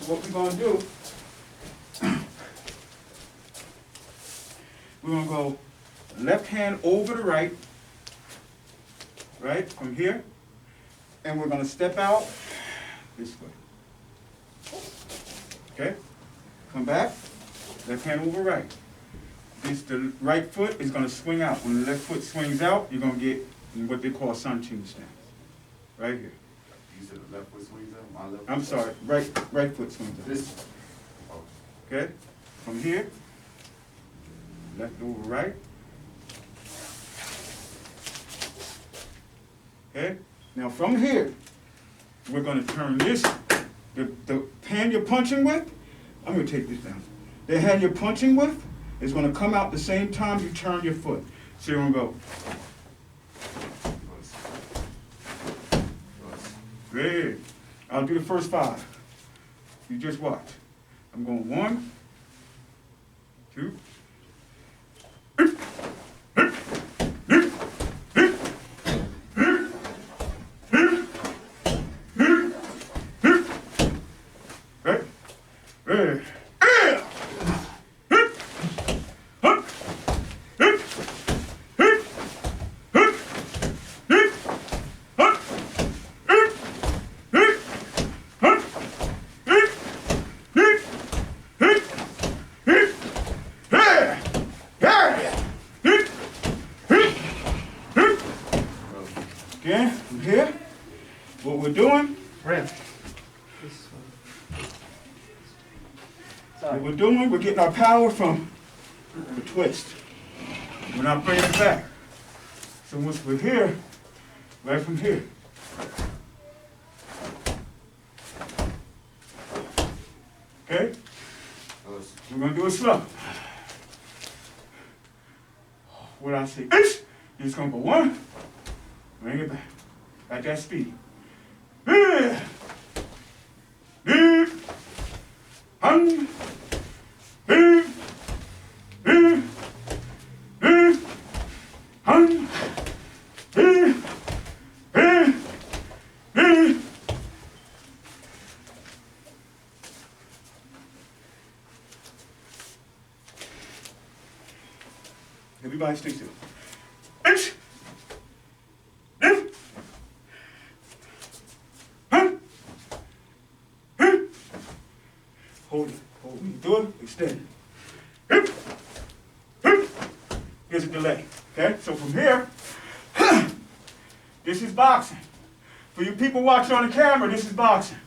what we're going to do, we're going to go left hand over the right, from here, and we're going to step out this way. Okay? Come back, left hand over right. The right foot is going to swing out. When the left foot swings out, you're going to get what they call sun tune stance. Right here. You said the left foot swings out? My left I'm sorry, right foot swings out. This. Oh. Okay? From here, left over right. Okay? Now from here, we're going to turn this, the hand you're punching with, I'm going to take this down. The hand you're punching with is going to come out the same time you turn your foot. So you're going to go. Great. I'll do the first 5. You just watch. I'm going 1, 2. Again, from here, what we're doing, we're getting our power from the twist. We're not bringing it back. So once we're here, right from here. Okay? We're going to do it slow. What I say, you're just going to go 1, bring it back at that speed. Everybody stay still. Hold it. Hold it. Do it. Extend. Here's a delay. Okay? So from here, this is boxing. For you people watching on the camera, this is boxing.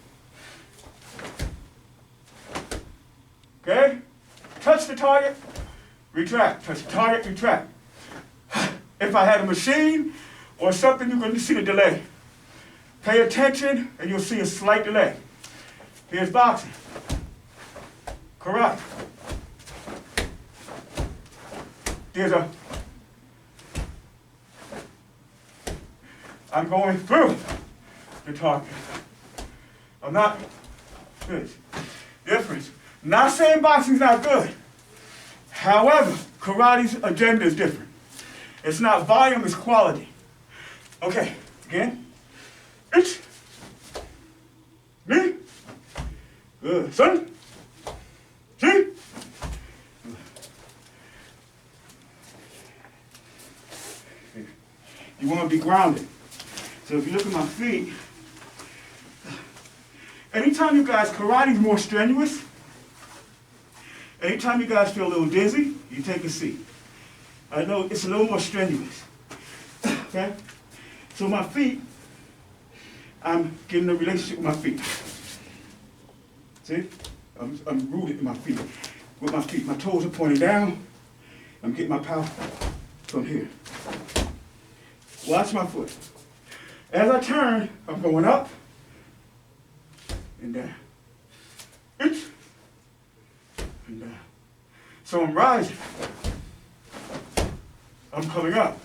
Okay? Touch the target, retract. Touch the target, retract. If I had a machine or something, you're going to see the delay. Pay attention, and you'll see a slight delay. Here's boxing. Karate. There's a... I'm going through the target. I'm not... This. Difference. Not saying boxing's not good. However, karate's agenda is different. It's not volume, it's quality. Okay, again. It's me. Good. Son. See? You want to be grounded. So if you look at my feet, anytime you guys, karate's more strenuous. Anytime you guys feel a little dizzy, you take a seat. I know it's a little more strenuous. Okay? So my feet, I'm getting a relationship with my feet. See? I'm rooted in my feet. With my feet, my toes are pointing down. I'm getting my power from here. Watch my foot. As I turn, I'm going up and down. And down. So I'm rising. I'm coming up.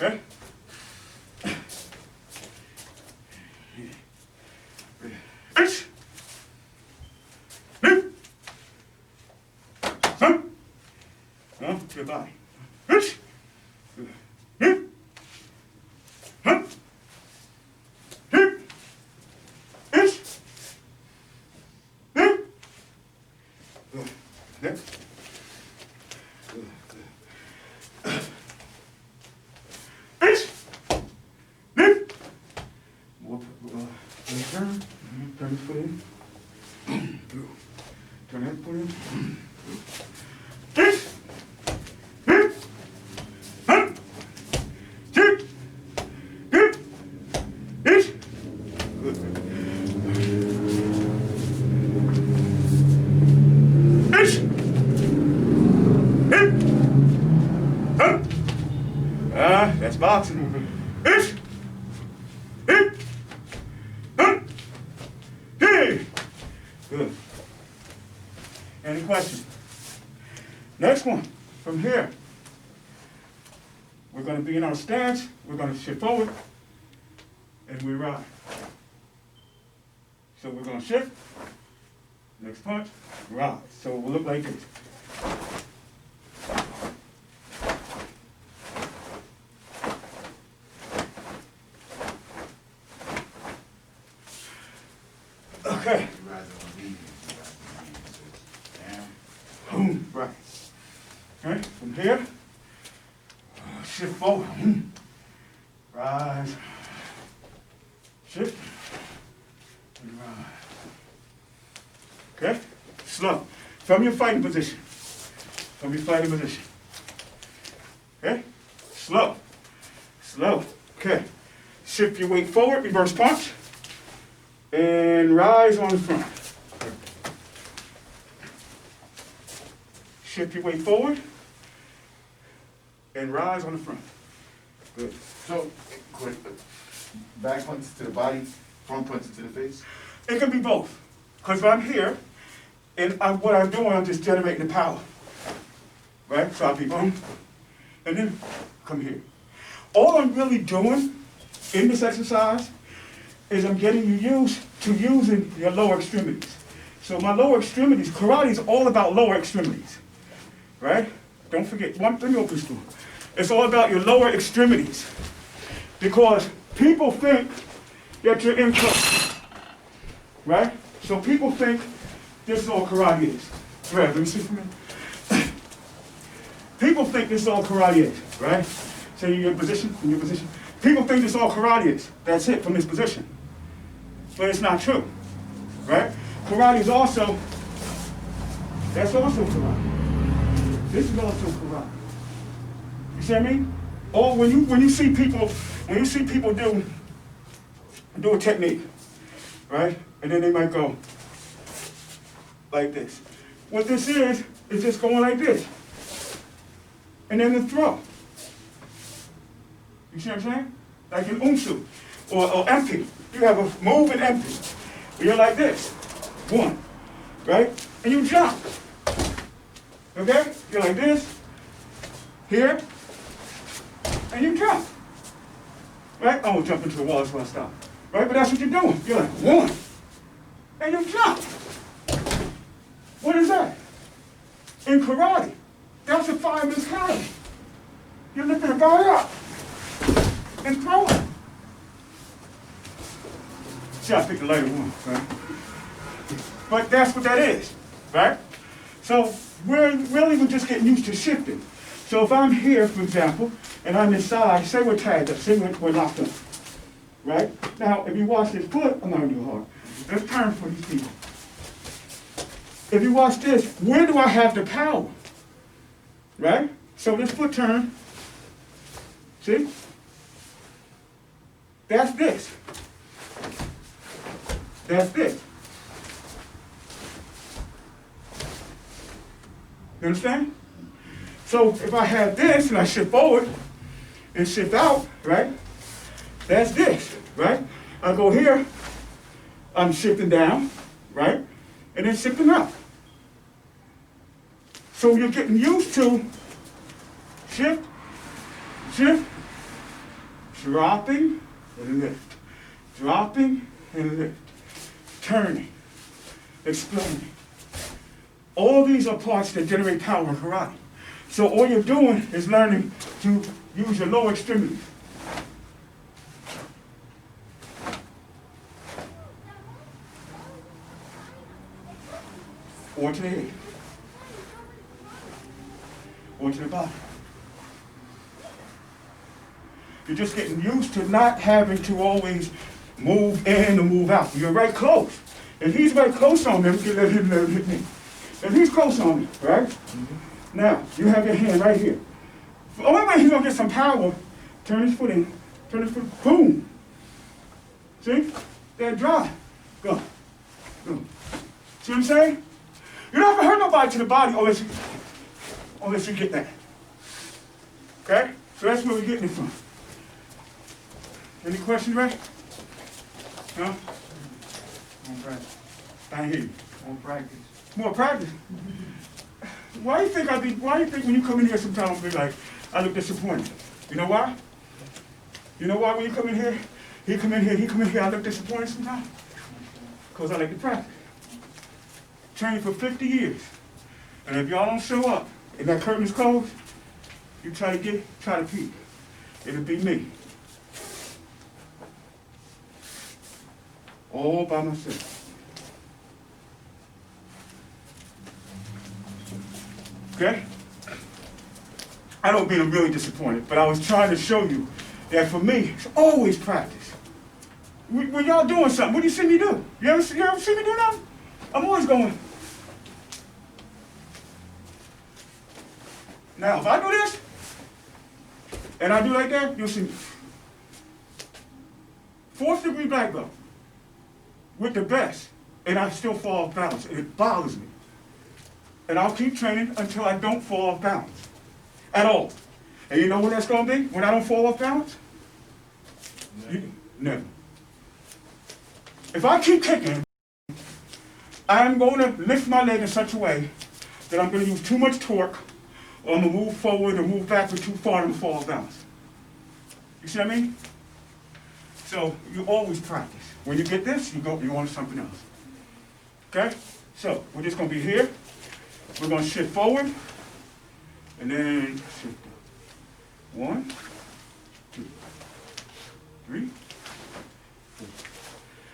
Okay? Goodbye. Good. Next. Good, good. Bitch. Lift. More, turn. Turn this foot in. Through. Turn that foot in. Bitch. Lift. Hunt. Chip. Hip. Bitch. Good. Bitch. Hip. Hunt. That's boxing. Bitch. Hip. Hunt. Hey. Good. Any questions? Next one. From here, we're going to be in our stance. We're going to shift forward, and we ride. So we're going to shift. Next punch, ride. So it will look like this. Okay. You rise on the knee. Down. Boom. Right. Okay. From here, shift forward. Rise. Shift. And rise. Okay? Slow. From your fighting position. From your fighting position. Okay? Slow. Slow. Okay. Shift your weight forward, reverse punch. And rise on the front. Shift your weight forward. And rise on the front. Good. So, quick, back punches to the body, front punches to the face. It can be both. Because if I'm here, and what I'm doing, I'm just generating the power. Right? So I'll be boom, and then come here. All I'm really doing in this exercise is I'm getting you used to using your lower extremities. So my lower extremities, karate is all about lower extremities. Right? Don't forget, let me open this door. It's all about your lower extremities. Because people think that you're in close. Right? So people think this is all karate is. Right, let me see for a minute. People think this is all karate is, right? So you're in your position, People think this is all karate is. That's it from this position. But it's not true, right? Karate is also, that's also karate. This is also karate. You see what I mean? Or when you see people do a technique, right? And then they might go like this. What this is just going like this. And then the throw. You see what I'm saying? Like an umsu or empty. You have a move and empty. You're like this. One. Right? And you jump. Okay? You're like this. Here. And you jump. Right? I won't jump into the wall, that's where I stop. Right? But that's what you're doing. You're like, one. And you jump. What is that? In karate, that's a fireman's carry. You're lifting a guy up and throw him. See, I picked the lighter one, right? But that's what that is, right? So we're just getting used to shifting. So if I'm here, for example, and I'm inside, say we're tagged up, say we're locked up, right? Now, if you watch this foot, I'm not gonna do hard. Let's turn for these people. If you watch this, where do I have the power? Right? So this foot turn, see? That's this. That's this. You understand? So if I have this and I shift forward and shift out, right? That's this, right? I go here, I'm shifting down, right? And then shifting up. So you're getting used to shift, shift, dropping and lift, dropping and lift, turning, exploding. All these are parts that generate power in karate. So all you're doing is learning to use your lower extremities. Or to the head. or to the bottom. You're just getting used to not having to always move in or move out. You're right close. If he's right close on them, you let him hit me. If he's close on me, right? Mm-hmm. Now, you have your hand right here. The only way he's gonna get some power, turn his foot in, boom. See? They're dry. Go. See what I'm saying? You don't have to hurt nobody to the body unless you get that. Okay? So that's where we're getting it from. Any questions, Ray? Huh? More practice. I hear you. More practice. More practice? Why do you think when you come in here sometimes be like, I look disappointed? You know why? You know why when you come in here, he come in here, I look disappointed sometimes? Because I like to practice. Trained for 50 years. And if y'all don't show up and that curtain is closed, you try to peek. It'll be me. All by myself. Okay? I don't mean I'm really disappointed, but I was trying to show you that for me, it's always practice. When y'all doing something, what do you see me do? You ever see me do nothing? I'm always going. Now, if I do this, and I do like that, you'll see me. 4th degree black belt. With the best, and I still fall off balance, and it bothers me. And I'll keep training until I don't fall off balance. At all. And you know when that's going to be? When I don't fall off balance? Never. If I keep kicking, I'm going to lift my leg in such a way that I'm going to use too much torque, or I'm going to move forward or move backward too far and fall off balance. You see what I mean? So you always practice. When you get this, you on to something else. Okay? So we're just going to be here. We're going to shift forward, and then shift down. 1, 2, 3, 4.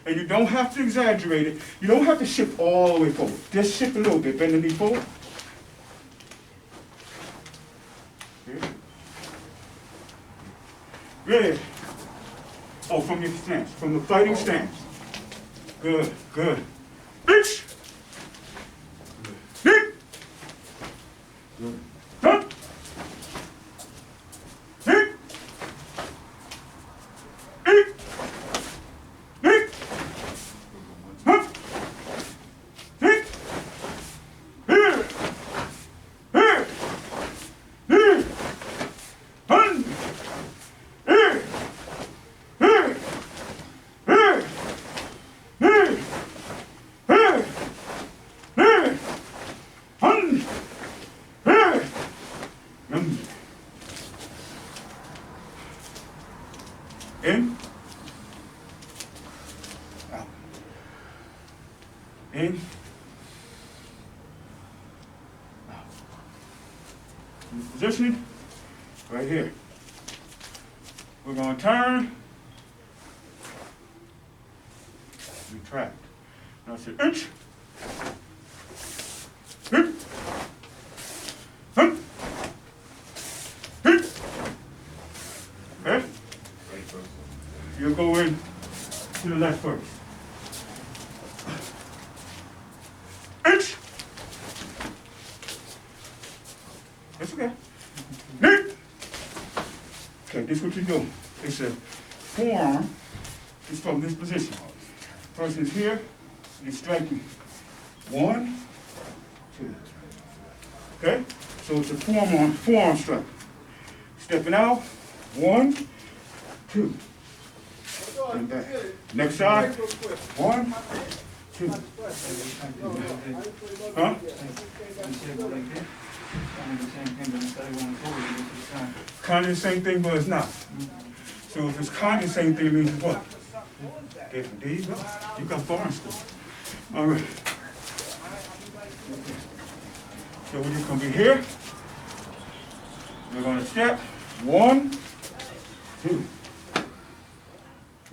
And you don't have to exaggerate it. You don't have to shift all the way forward. Just shift a little bit. Bend the knee forward. Here. Good. Oh, from your stance, from the fighting stance. Good, good. Bitch! Hit! Good. Jump! Hit! Hit! Hit! Hup! Hit! Here! Here! Here! Hun! Here! Here! Here! Here! Here! Here! Hun! Here! In. Out. In. Out. Position. Right here. We're going to turn. Retract. Now say inch. Hip. Hip. Hip. Okay? You'll go in to the left first. Inch. That's okay. Hip. Okay, this is what you're doing. It's a forearm. It's from this position. Person's here, you're striking. 1, 2. Okay? So it's a forearm strike. Stepping out. 1, 2. And back. Next side. 1, 2. Huh? Kind of the same thing, but it's not. So if it's kind of the same thing, it means what? Different. There you go. You got foreign stuff. All right. So we're just going to be here. We're going to step. 1, 2.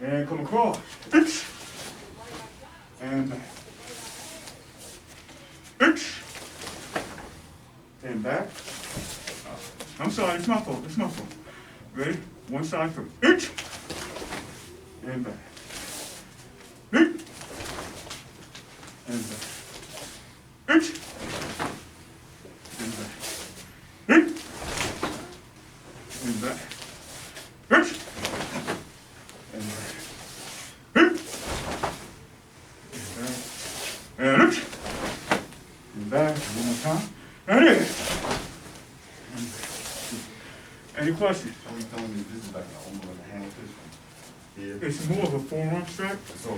And come across. Itch. And back. Itch. And back. I'm sorry, it's my fault, it's my fault. Ready? One side first. Itch. And back. Itch. And back. Itch. And back. Itch. And back. Itch. And back. Itch. And itch. And back. One more time. And in. Any questions? Are you telling me this is like an almost like a hand piston? Yeah. It's more of a forearm strike. So,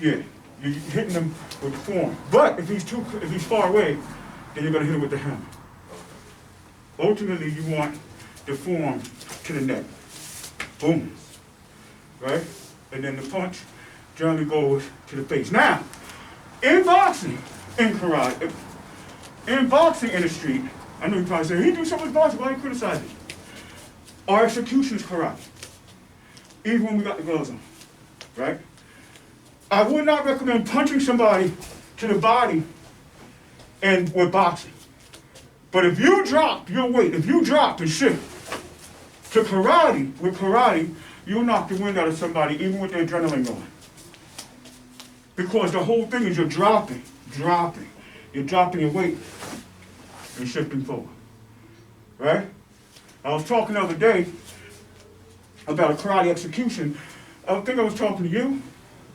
Yeah, you're hitting him with the forearm. But if he's far away, then you're gonna hit him with the hammer. Ultimately, you want the forearm to the neck. Boom. Right? And then the punch generally goes to the face. Now, in boxing, in karate, in boxing in the street, I know you probably say, he do so much boxing, why are you criticizing? Our execution is karate. Even when we got the gloves on, right? I would not recommend punching somebody to the body and with boxing. But if you drop your weight, if you drop and shift to karate, with karate, you'll knock the wind out of somebody even with the adrenaline going. Because the whole thing is you're dropping. You're dropping your weight and shifting forward, right? I was talking the other day about a karate execution. I think I was talking to you.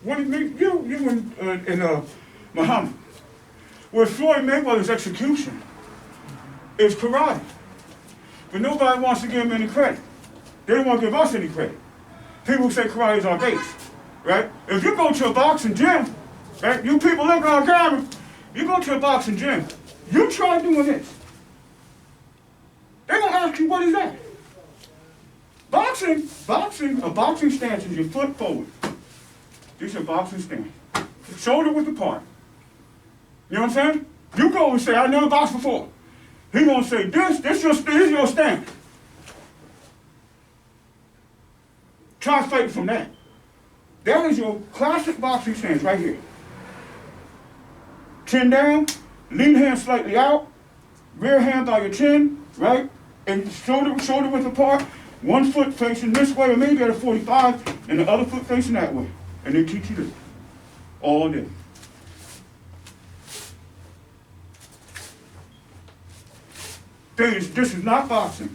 What did you and Muhammad. Where Floyd Mayweather's execution is karate. But nobody wants to give him any credit. They don't want to give us any credit. People say karate is our base, right? If you go to a boxing gym, right? You people looking on camera, you go to a boxing gym, you try doing this. They're gonna ask you, what is that? Boxing, a boxing stance is your foot forward. This is a boxing stance. Shoulder width apart. You know what I'm saying? You go and say, I never boxed before. He gonna say, this is your stance. Try fighting from that. That is your classic boxing stance right here. Chin down, lead hand slightly out, rear hand by your chin, right? And shoulder width apart, one foot facing this way or maybe at a 45, and the other foot facing that way. And they teach you this all day. This is not boxing.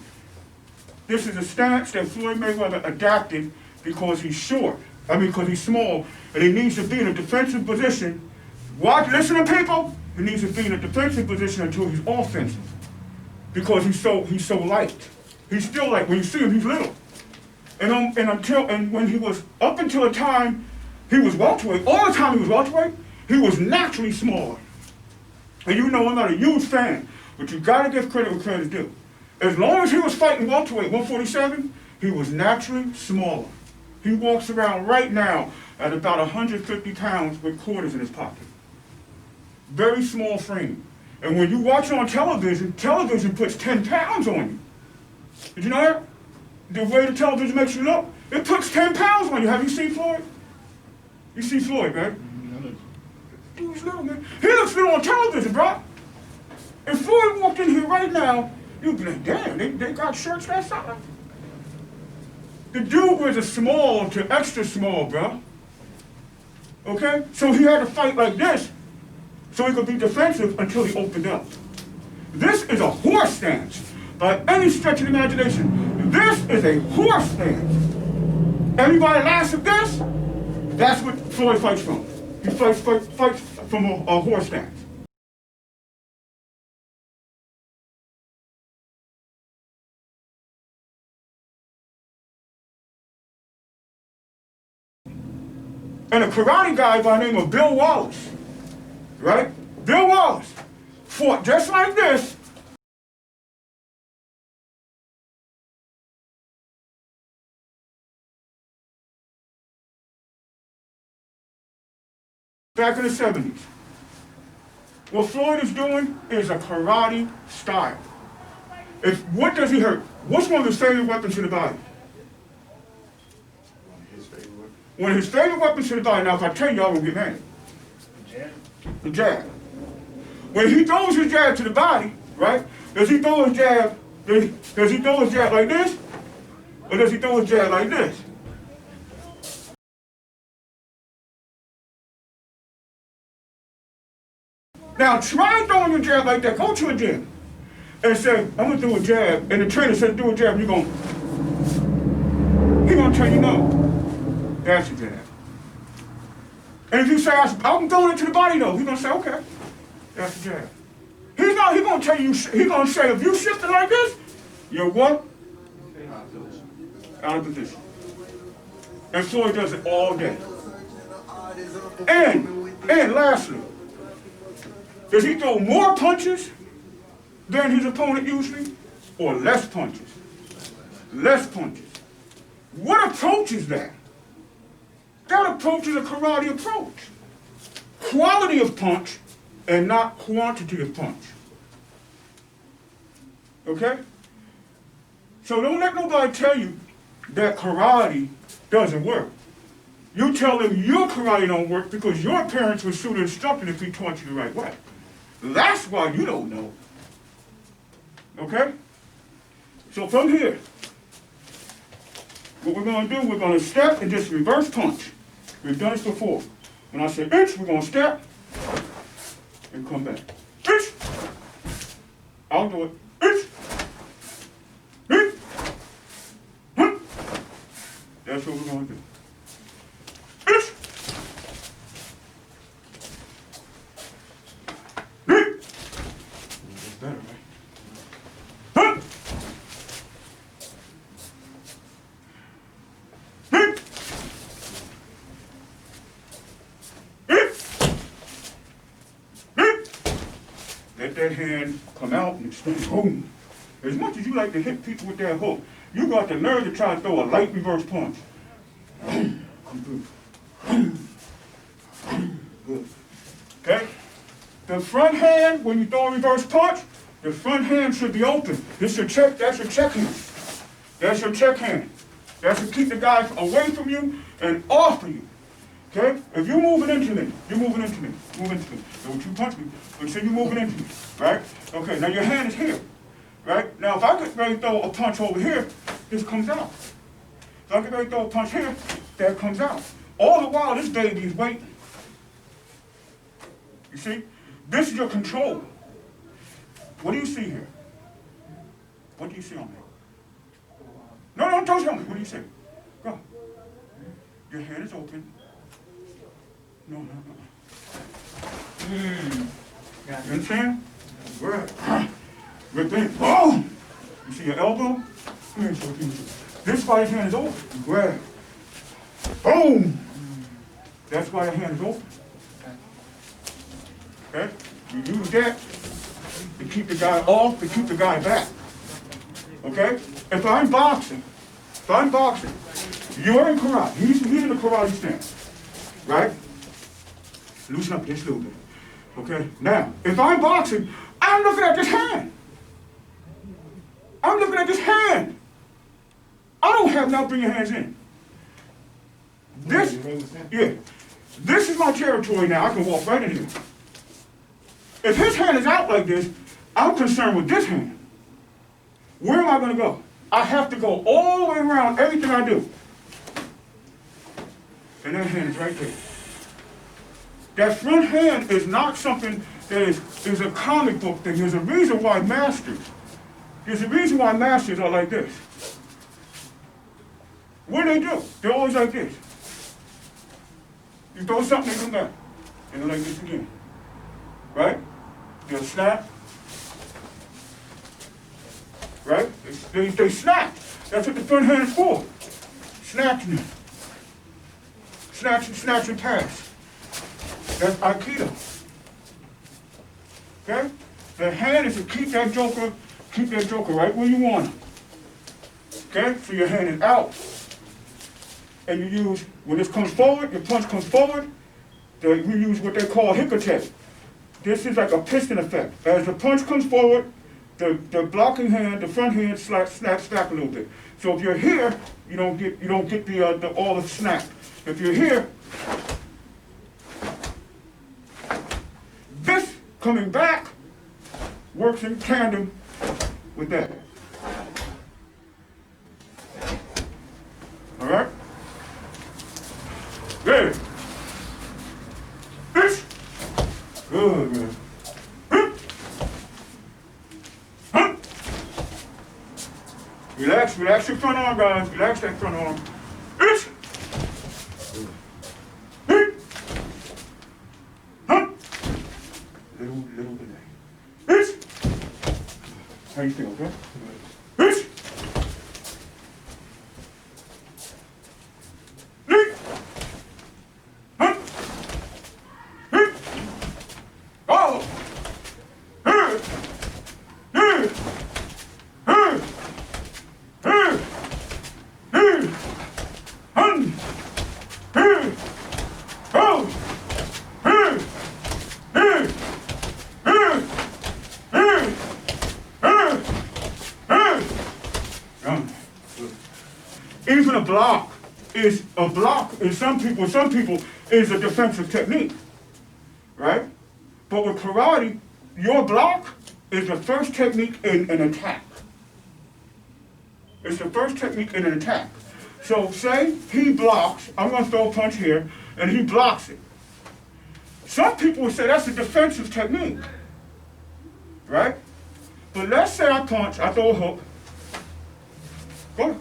This is a stance that Floyd Mayweather adapted because he's short. Because he's small, and he needs to be in a defensive position. Listen to people. He needs to be in a defensive position until he's offensive, because he's so light. He's still light. When you see him, he's little. And when he was up until the time he was welterweight, all the time he was welterweight, he was naturally smaller. And you know I'm not a huge fan, but you got to give credit where credit is due. As long as he was fighting welterweight, 147, he was naturally smaller. He walks around right now at about 150 pounds with quarters in his pocket. Very small frame. And when you watch on television, television puts 10 pounds on you. Did you know that? The way the television makes you look, it puts 10 pounds on you. Have you seen Floyd? You see Floyd, right? He was little, man. He looks little on television, bro. If Floyd walked in here right now, you'd be like, damn, they got shirts that size? The dude was a small to extra small, bro. Okay? So he had to fight like this so he could be defensive until he opened up. This is a horse stance. By any stretch of the imagination, this is a horse stance. Everybody laughs at this? That's what Floyd fights from. He fights from a horse stance. And a karate guy by the name of Bill Wallace, right? Bill Wallace fought just like this. Back in the 70s. What Floyd is doing is a karate style. What does he hurt? What's one of his favorite weapons in the body? One of his favorite weapons to the body. Now, if I tell you, y'all will get mad. The jab. When he throws his jab to the body, right? Does he throw his jab Does he throw his jab like this? Or does he throw his jab like this? Now try throwing your jab like that. Go to a gym and say, I'm gonna do a jab, and the trainer says do a jab, he's gonna tell you no. That's a jab. And if you say, I'm throwing it to the body though, he's gonna say, okay, that's a jab. He's gonna tell you, he's gonna say, if you shift it like this, you're what? Out of position. And Floyd does it all day. And lastly, does he throw more punches than his opponent usually, or less punches? Less punches. What approach is that? That approach is a karate approach. Quality of punch and not quantity of punch. Okay? So don't let nobody tell you that karate doesn't work. You tell them your karate don't work because your parents would shoot an instructor if he taught you the right way. That's why you don't know. Okay? So from here, what we're going to do, we're going to step and just reverse punch. We've done this before. When I say inch, we're going to step and come back. Inch. I'll do it. Inch. Inch. That's what we're going to do. Inch. That's better, right? Let that hand come out and extend. Boom. As much as you like to hit people with that hook, you got the nerve to try to throw a light reverse punch. Come through. Good. Okay? The front hand, when you throw a reverse punch, the front hand should be open. That's your check hand. That's your check hand. That's to keep the guy away from you and off of you. Okay? If you're moving into me, move into me. Don't you punch me, but say you're moving into me, right? Okay, now your hand is here, right? Now if I get ready to throw a punch over here, this comes out. If I get ready to throw a punch here, that comes out. All the while, this baby is waiting. You see? This is your control. What do you see here? What do you see on me? No, don't tell me. What do you see? Go. Your hand is open. No. You understand? Right. Repeat. Boom! You see your elbow? This fighter's hand is open. You grab. Boom! That's why your hand is open. Okay? You use that to keep the guy off, to keep the guy back. Okay? If I'm boxing, you're in karate. He's in the karate stance. Right? Loosen up just a little bit. Okay? Now, if I'm boxing, I'm looking at this hand. I don't have now bring your hands in. This is my territory now. I can walk right in here. If his hand is out like this, I'm concerned with this hand. Where am I going to go? I have to go all the way around everything I do. And that hand is right there. That front hand is not something that is a comic book thing. There's a reason why masters are like this. What do? They're always like this. You throw something, they come back. And they're like this again. Right? They'll snap. Right? They snap. That's what the front hand is for. Snatching it. Snatch and pass. That's Aikido. Okay? The hand is to keep that joker right where you want him. Okay? So your hand is out. And you use, when this comes forward, your punch comes forward, we use what they call hip attack. This is like a piston effect. As the punch comes forward, the blocking hand, the front hand snaps back a little bit. So if you're here, you don't get the all the snap. If you're here, this coming back works in tandem with that. Relax, relax your front arm, guys. Relax that front arm. It's. Little delay. It's. How you feel, okay? It's. Oh! Even a block is in some people is a defensive technique, right? But with karate, your block is the first technique in an attack. It's the first technique in an attack. So say he blocks, I'm going to throw a punch here, and he blocks it. Some people would say that's a defensive technique, right? But let's say I punch, I throw a hook. Go.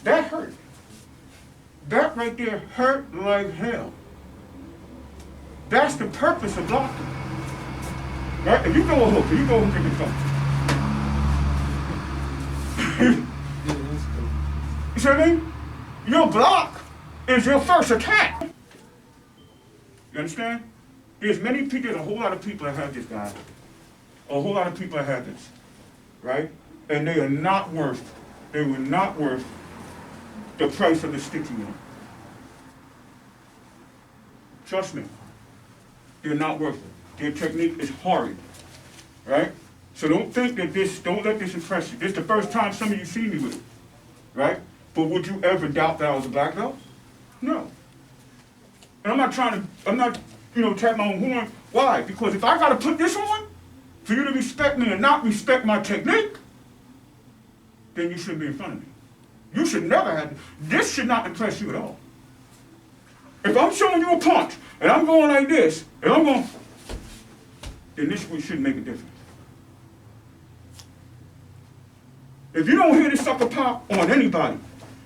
That hurt. That right there hurt like hell. That's the purpose of blocking. Right? If you throw a hook, in the phone. You see what I mean? Your block is your first attack. You understand? There's a whole lot of people that have this, guy. A whole lot of people that have this. Right? And they were not worth the price of the stitching in. Trust me. They're not worth it. Their technique is horrid. Right? So don't let this impress you. This is the first time some of you see me with it. Right? But would you ever doubt that I was a black belt? No. And I'm not tapping my own horn. Why? Because if I gotta put this on for you to respect me and not respect my technique, then you shouldn't be in front of me. You should never have, this should not impress you at all. If I'm showing you a punch, and I'm going like this, then this shouldn't make a difference. If you don't hear this sucker pop on anybody,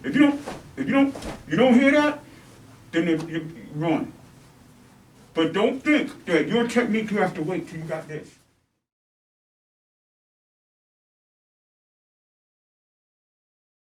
if you don't hear that, then you run. But don't think that your technique, you have to wait till you got this.